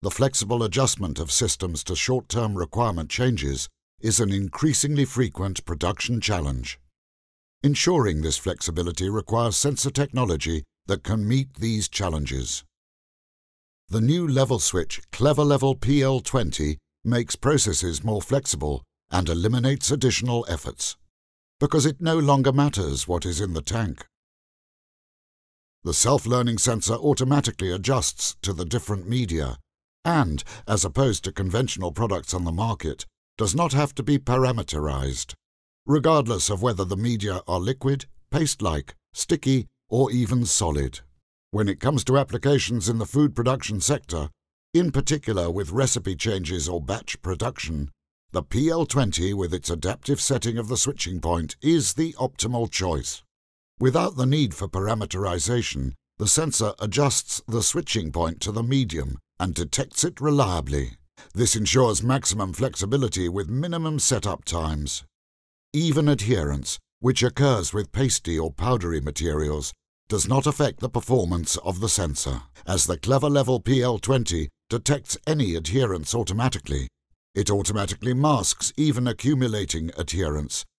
the flexible adjustment of systems to short-term requirement changes is an increasingly frequent production challenge. Ensuring this flexibility requires sensor technology that can meet these challenges. The new level switch CleverLevel PL20 makes processes more flexible and eliminates additional efforts, because it no longer matters what is in the tank. The self-learning sensor automatically adjusts to the different media and, as opposed to conventional products on the market, does not have to be parameterized, regardless of whether the media are liquid, paste-like, sticky, or even solid. When it comes to applications in the food production sector, in particular with recipe changes or batch production, the PL20 with its adaptive setting of the switching point is the optimal choice. Without the need for parameterization, the sensor adjusts the switching point to the medium and detects it reliably. This ensures maximum flexibility with minimum setup times. Even adherence, which occurs with pasty or powdery materials, does not affect the performance of the sensor, as the CleverLevel PL20 detects any adherence automatically. It automatically masks even accumulating adherence,